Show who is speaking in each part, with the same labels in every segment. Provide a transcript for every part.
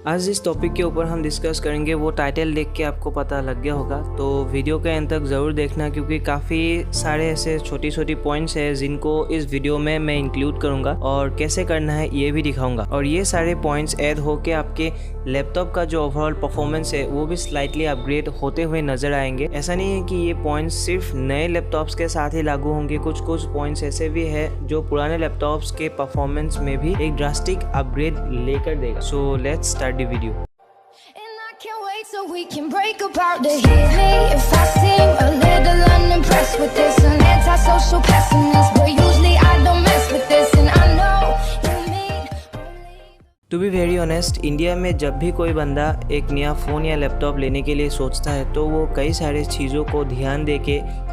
Speaker 1: आज इस टॉपिक के ऊपर हम डिस्कस करेंगे, वो टाइटल देख के आपको पता लग गया होगा, तो वीडियो के एंड तक ज़रूर देखना क्योंकि काफ़ी सारे ऐसे छोटी छोटी पॉइंट्स हैं जिनको इस वीडियो में मैं इंक्लूड करूँगा और कैसे करना है ये भी दिखाऊंगा। और ये सारे पॉइंट्स ऐड होके आपके लैपटॉप का जो ओवरऑल परफॉर्मेंस है वो भी स्लाइटली अपग्रेड होते हुए नज़र आएंगे। ऐसा नहीं है कि ये पॉइंट्स सिर्फ नए लैपटॉप्स के साथ ही लागू होंगे, कुछ पॉइंट्स ऐसे भी है जो पुराने लैपटॉप्स के परफॉर्मेंस में भी एक ड्रास्टिक अपग्रेड लेकर देगा। So let's start the video.
Speaker 2: Can't wait so we can break apart to hit me if I seem a little unimpressed with this. An antisocial pessimist, but usually I don't mess with this. And I know you mean
Speaker 1: to be very honest, India में जब भी कोई बंदा एक नया phone या laptop लेने के लिए सोचता है तो वो कई सारे चीज़ों को ध्यान दे के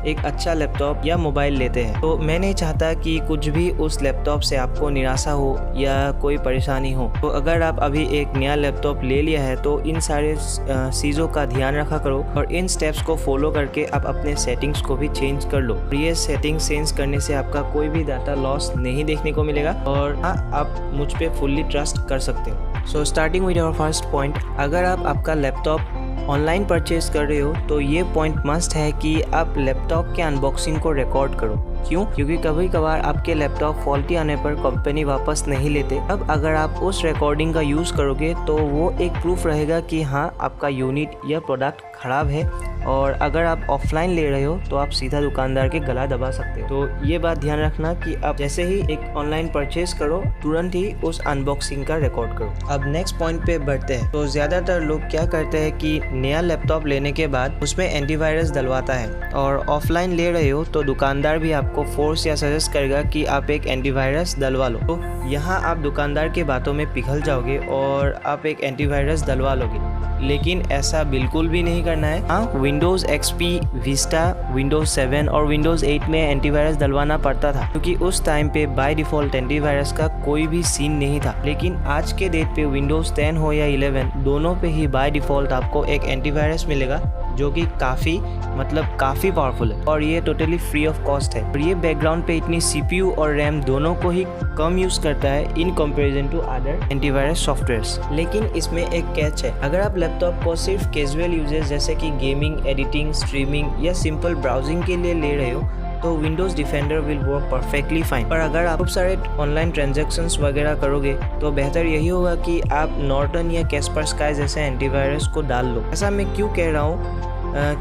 Speaker 1: एक अच्छा लैपटॉप या मोबाइल लेते हैं। तो मैं नहीं चाहता कि कुछ भी उस लैपटॉप से आपको निराशा हो या कोई परेशानी हो। तो अगर आप अभी एक नया लैपटॉप ले लिया है तो इन सारे चीज़ों का ध्यान रखा करो और इन स्टेप्स को फॉलो करके आप अपने सेटिंग्स को भी चेंज कर लो। ये सेटिंग चेंज करने से आपका कोई भी डाटा लॉस नहीं देखने को मिलेगा और हाँ, आप मुझ पे फुल्ली ट्रस्ट कर सकते हो। So starting with our first point, अगर आप आपका लैपटॉप ऑनलाइन परचेज कर रहे हो तो ये पॉइंट मस्ट है कि आप लैपटॉप के अनबॉक्सिंग को रिकॉर्ड करो। क्यों? क्योंकि कभी कभार आपके लैपटॉप फॉल्टी आने पर कंपनी वापस नहीं लेते। अब अगर आप उस रिकॉर्डिंग का यूज़ करोगे तो वो एक प्रूफ रहेगा कि हाँ, आपका यूनिट या प्रोडक्ट ख़राब है। और अगर आप ऑफलाइन ले रहे हो तो आप सीधा दुकानदार के गला दबा सकते हो। तो ये बात ध्यान रखना कि आप जैसे ही एक ऑनलाइन परचेज करो तुरंत ही उस अनबॉक्सिंग का रिकॉर्ड करो। अब नेक्स्ट पॉइंट पे बढ़ते हैं। तो ज़्यादातर लोग क्या करते हैं कि नया लैपटॉप लेने के बाद उसमें एंटीवायरस डलवाता है और ऑफलाइन ले रहे हो तो दुकानदार भी आपको फोर्स या सजेस्ट करेगा कि आप एक एंटीवायरस डलवा लो। तो यहाँ आप दुकानदार की बातों में पिघल जाओगे और आप एक एंटीवायरस डलवा लोगे, लेकिन ऐसा बिल्कुल भी नहीं करना है। हाँ, विंडोज़ XP, विस्टा, विंडोज़ 7 और विंडोज़ 8 में एंटीवायरस डलवाना पड़ता था क्योंकि उस टाइम पे बाय डिफ़ॉल्ट एंटीवायरस का कोई भी सीन नहीं था। लेकिन आज के डेट पे विंडोज़ 10 हो या 11 दोनों पे ही बाय डिफ़ॉल्ट आपको एक एंटीवायरस मिलेगा जो कि काफ़ी पावरफुल है और ये टोटली फ्री ऑफ कॉस्ट है। और ये बैकग्राउंड पे इतनी CPU और रैम दोनों को ही कम यूज़ करता है in comparison to other antivirus softwares. लेकिन इसमें एक कैच है, अगर आप लैपटॉप को सिर्फ कैजुअल यूजेस जैसे कि गेमिंग, एडिटिंग, स्ट्रीमिंग या सिंपल ब्राउजिंग के लिए ले रहे हो तो Windows defender will work perfectly fine. पर अगर आप खूब सारे ऑनलाइन ट्रांजैक्शंस वगैरह करोगे तो बेहतर यही होगा कि आप नॉर्टन या कैस्परस्काई जैसे एंटीवायरस को डाल लो। ऐसा मैं क्यों कह रहा हूँ?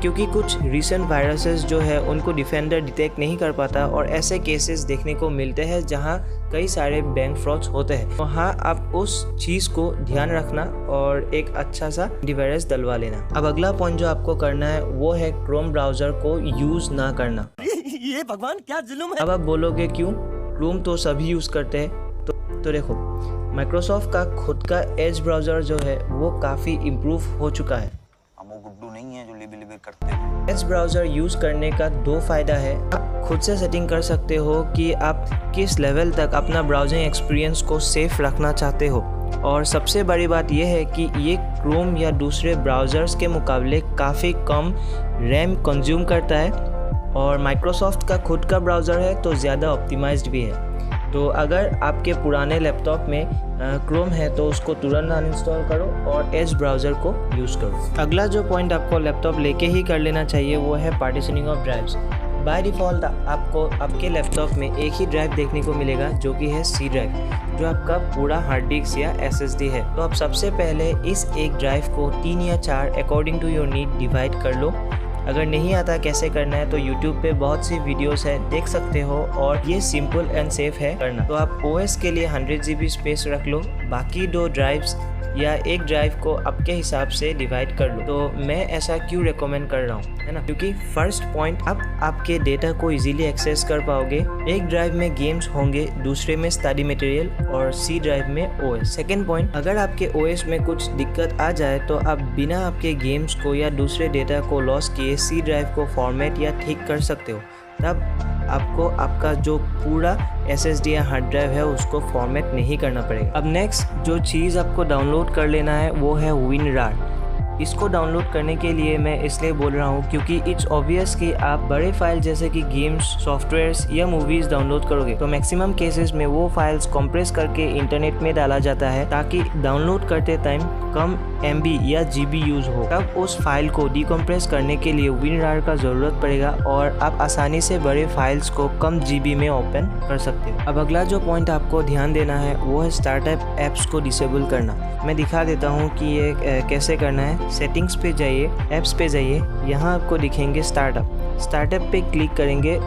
Speaker 1: क्योंकि कुछ रीसेंट वायरसेस जो है उनको डिफेंडर डिटेक्ट नहीं कर पाता और ऐसे केसेस देखने को मिलते हैं जहां कई सारे बैंक फ्रॉड्स होते हैं। तो हाँ, आप उस चीज़ को ध्यान रखना और एक अच्छा सा एंटीवायरस डलवा लेना। अब अगला पॉइंट जो आपको करना है वो है क्रोम ब्राउज़र को यूज़ ना करना।
Speaker 3: ये भगवान क्या जुल्म है।
Speaker 1: अब आप बोलोगे क्यों? क्रोम तो सभी यूज़ करते हैं। तो देखो, माइक्रोसॉफ्ट का खुद का एज ब्राउज़र जो है वो काफ़ी इम्प्रूव हो चुका है।
Speaker 3: वो गुड्डू नहीं है जो लिबी करते हैं।
Speaker 1: एज ब्राउज़र यूज़ करने का दो फ़ायदा है। आप खुद से सेटिंग कर सकते हो कि आप किस लेवल तक अपना ब्राउजिंग एक्सपीरियंस को सेफ रखना चाहते हो। और सबसे बड़ी बात यह है कि ये क्रोम या दूसरे ब्राउज़र्स के मुकाबले काफ़ी कम रैम कंज्यूम करता है और माइक्रोसॉफ्ट का खुद का ब्राउज़र है तो ज़्यादा ऑप्टिमाइज्ड भी है। तो अगर आपके पुराने लैपटॉप में क्रोम है तो उसको तुरंत अनइंस्टॉल करो और एज ब्राउज़र को यूज़ करो। अगला जो पॉइंट आपको लैपटॉप लेके ही कर लेना चाहिए वो है partitioning of drives. By default आपको आपके लैपटॉप में एक ही ड्राइव देखने को मिलेगा जो कि है C ड्राइव, जो आपका पूरा हार्ड डिस्क या SSD है। तो आप सबसे पहले इस एक ड्राइव को 3 या 4 according to your need divide कर लो। अगर नहीं आता कैसे करना है तो YouTube पे बहुत सी वीडियोस है, देख सकते हो और ये सिंपल एंड सेफ है करना। तो आप OS के लिए 100 GB स्पेस रख लो, बाकी 2 ड्राइव्स या एक ड्राइव को आपके हिसाब से डिवाइड कर लो। तो मैं ऐसा क्यों रेकमेंड कर रहा हूँ, है ना? क्योंकि फर्स्ट पॉइंट, आप आपके डेटा को इजीली एक्सेस कर पाओगे। एक ड्राइव में गेम्स होंगे, दूसरे में स्टडी मटेरियल और C ड्राइव में OS। सेकेंड पॉइंट, अगर आपके OS में कुछ दिक्कत आ जाए तो आप बिना आपके गेम्स को या दूसरे डेटा को लॉस किए C ड्राइव को फॉर्मेट या ठीक कर सकते हो। तब आपको आपका जो पूरा SSD या हार्ड ड्राइव है उसको फॉर्मेट नहीं करना पड़ेगा। अब नेक्स्ट जो चीज़ आपको डाउनलोड कर लेना है वो है WinRAR। इसको डाउनलोड करने के लिए मैं इसलिए बोल रहा हूँ क्योंकि इट्स ऑब्वियस कि आप बड़े फाइल जैसे कि गेम्स, सॉफ्टवेयर्स या मूवीज़ डाउनलोड करोगे तो मैक्सिमम केसेस में वो फाइल्स कंप्रेस करके इंटरनेट में डाला जाता है ताकि डाउनलोड करते टाइम कम MB या GB यूज़ हो। तब उस फाइल को डिकम्प्रेस करने के लिए WinRAR का ज़रूरत पड़ेगा और आप आसानी से बड़े फाइल्स को कम GB में ओपन कर सकते हो। अब अगला जो पॉइंट आपको ध्यान देना है वो है स्टार्टअप ऐप्स को डिसेबल करना। मैं दिखा देता हूँ कि ये कैसे करना है। सेटिंग्स पे जाइए, ऐप्स पे जाइए, यहाँ आपको दिखेंगे स्टार्टअप पे क्लिक करेंगे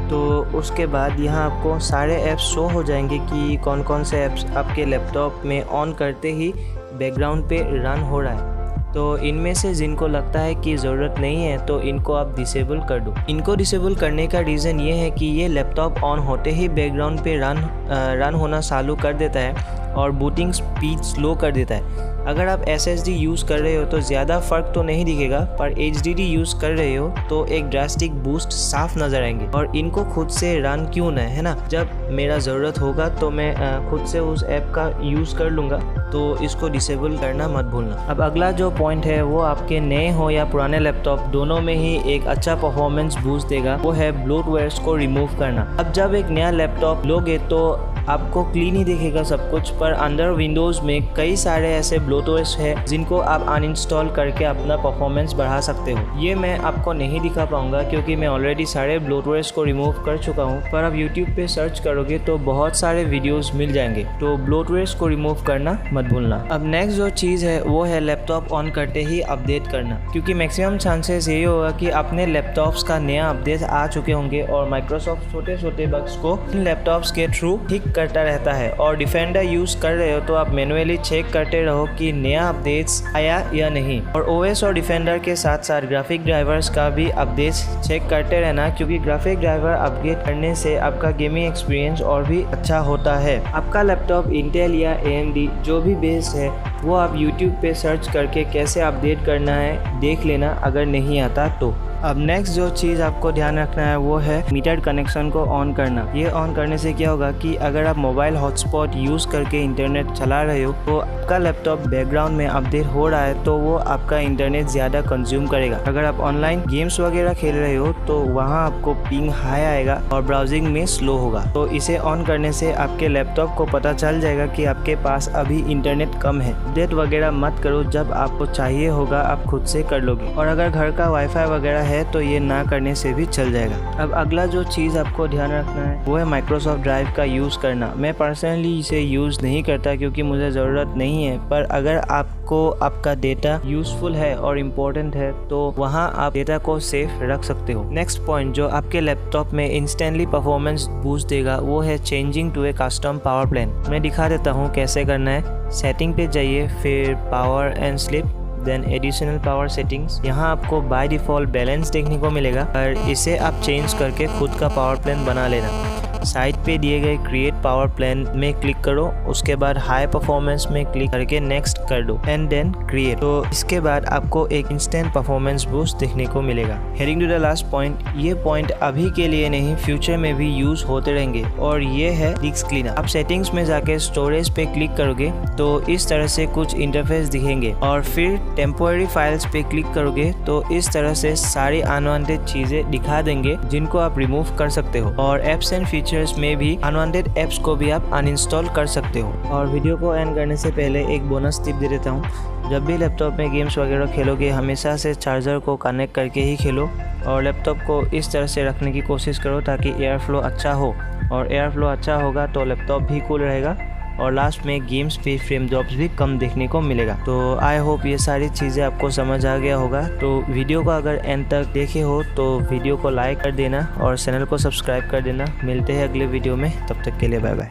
Speaker 1: तो उसके बाद यहाँ आपको सारे ऐप्स शो हो जाएंगे कि कौन कौन से ऐप्स आपके लैपटॉप में ऑन करते ही बैकग्राउंड पे रन हो रहा है। तो इनमें से जिनको लगता है कि ज़रूरत नहीं है तो इनको आप डिसेबल कर दो। इनको डिसेबल करने का रीज़न ये है कि ये लैपटॉप ऑन होते ही बैकग्राउंड पे रन होना चालू कर देता है और बूटिंग स्पीड स्लो कर देता है। अगर आप SSD यूज़ कर रहे हो तो ज़्यादा फ़र्क तो नहीं दिखेगा, पर HDD यूज़ कर रहे हो तो एक ड्रास्टिक बूस्ट साफ नज़र आएंगे। और इनको खुद से रन क्यों ना, है ना। जब मेरा ज़रूरत होगा तो मैं खुद से उस ऐप का यूज़ कर लूँगा, तो इसको डिसेबल करना मत भूलना। अब अगला जो पॉइंट है वो आपके नए हो या पुराने लैपटॉप दोनों में ही एक अच्छा परफॉर्मेंस बूस्ट देगा, वो है ब्लोटवेयर्स को रिमूव करना। अब जब एक नया लैपटॉप लोगे तो आपको क्लीन ही दिखेगा सब कुछ, पर अंडर विंडोज़ में कई सारे ऐसे ब्लोटवेयर्स हैं जिनको आप अनइंस्टॉल करके अपना परफॉर्मेंस बढ़ा सकते हो। ये मैं आपको नहीं दिखा पाऊंगा क्योंकि मैं ऑलरेडी सारे ब्लोटवेयर्स को रिमूव कर चुका हूँ, पर आप यूट्यूब पे सर्च करोगे तो बहुत सारे वीडियोस मिल जाएंगे। तो ब्लोटवेयर्स को रिमूव करना मत भूलना। अब नेक्स्ट जो चीज़ है वो है लैपटॉप ऑन करते ही अपडेट करना, क्योंकि मैक्सिमम चांसेस यही होगा कि अपने लैपटॉप्स का नया अपडेट आ चुके होंगे और माइक्रोसॉफ्ट छोटे छोटे बग्स को इन लैपटॉप्स के थ्रू ठीक करता रहता है। और डिफेंडर यूज़ कर रहे हो तो आप मैनुअली चेक करते रहो कि नया अपडेट्स आया या नहीं। और OS और डिफेंडर के साथ साथ ग्राफिक ड्राइवर्स का भी अपडेट्स चेक करते रहना, क्योंकि ग्राफिक ड्राइवर अपडेट करने से आपका गेमिंग एक्सपीरियंस और भी अच्छा होता है। आपका लैपटॉप इंटेल या AMD जो भी बेस्ड है वो आप YouTube पे सर्च करके कैसे अपडेट करना है देख लेना अगर नहीं आता तो। अब नेक्स्ट जो चीज़ आपको ध्यान रखना है वो है मीटर्ड कनेक्शन को ऑन करना। ये ऑन करने से क्या होगा कि अगर आप मोबाइल हॉटस्पॉट यूज़ करके इंटरनेट चला रहे हो तो आपका लैपटॉप बैकग्राउंड में अपडेट हो रहा है तो वो आपका इंटरनेट ज़्यादा कंज्यूम करेगा। अगर आप ऑनलाइन गेम्स वगैरह खेल रहे हो तो वहाँ आपको पिंग हाई आएगा और ब्राउजिंग में स्लो होगा। तो इसे ऑन करने से आपके लैपटॉप को पता चल जाएगा कि आपके पास अभी इंटरनेट कम है। अपडेट वगैरह मत करो, जब आपको चाहिए होगा आप खुद से कर लोगे। और अगर घर का वाईफाई वगैरह है तो ये ना करने से भी चल जाएगा। अब अगला जो चीज़ आपको ध्यान रखना है वो है माइक्रोसॉफ्ट ड्राइव का यूज़ करना। मैं पर्सनली इसे यूज़ नहीं करता क्योंकि मुझे ज़रूरत नहीं है, पर अगर आपको आपका डेटा यूज़फुल है और इम्पोर्टेंट है तो वहाँ आप डेटा को सेफ रख सकते हो। नेक्स्ट पॉइंट जो आपके लैपटॉप में इंस्टेंटली परफॉर्मेंस बूस्ट देगा वो है changing to a custom power plan. मैं दिखा देता हूँ कैसे करना है। सेटिंग पे जाइए, फिर power and sleep, then additional power settings. यहाँ आपको बाय डिफ़ॉल्ट बैलेंस देखने को मिलेगा, पर इसे आप चेंज करके खुद का पावर प्लान बना लेना। साइड पे दिए गए क्रिएट पावर प्लान में क्लिक करो, उसके बाद हाई परफॉर्मेंस में क्लिक करके नेक्स्ट कर दो एंड देन क्रिएट। तो इसके बाद आपको एक इंस्टेंट परफॉर्मेंस बूस्ट देखने को मिलेगा। Heading to the last point, ये पॉइंट अभी के लिए नहीं फ्यूचर में भी यूज होते रहेंगे और ये है डिस्क क्लीनर। आप सेटिंग्स में जाके स्टोरेज पे क्लिक करोगे तो इस तरह से कुछ इंटरफेस दिखेंगे और फिर टेम्पोररी फाइल्स पे क्लिक करोगे तो इस तरह से सारी अनवांटेड चीजें दिखा देंगे जिनको आप रिमूव कर सकते हो। और एप्स एंड फीचर्स में भी अनवांटेड एप्स को भी आप अनइंस्टॉल कर सकते हो। और वीडियो को एंड करने से पहले एक बोनस टिप दे देता हूँ। जब भी लैपटॉप में गेम्स वगैरह खेलोगे हमेशा से चार्जर को कनेक्ट करके ही खेलो और लैपटॉप को इस तरह से रखने की कोशिश करो ताकि एयर फ्लो अच्छा हो, और एयर फ्लो अच्छा होगा तो लैपटॉप भी कूल रहेगा और लास्ट में गेम्स पे फ्रेम ड्रॉप्स भी कम देखने को मिलेगा। तो आई होप ये सारी चीज़ें आपको समझ आ गया होगा। तो वीडियो को अगर एंड तक देखे हो तो वीडियो को लाइक कर देना और चैनल को सब्सक्राइब कर देना। मिलते हैं अगले वीडियो में, तब तक के लिए बाय बाय।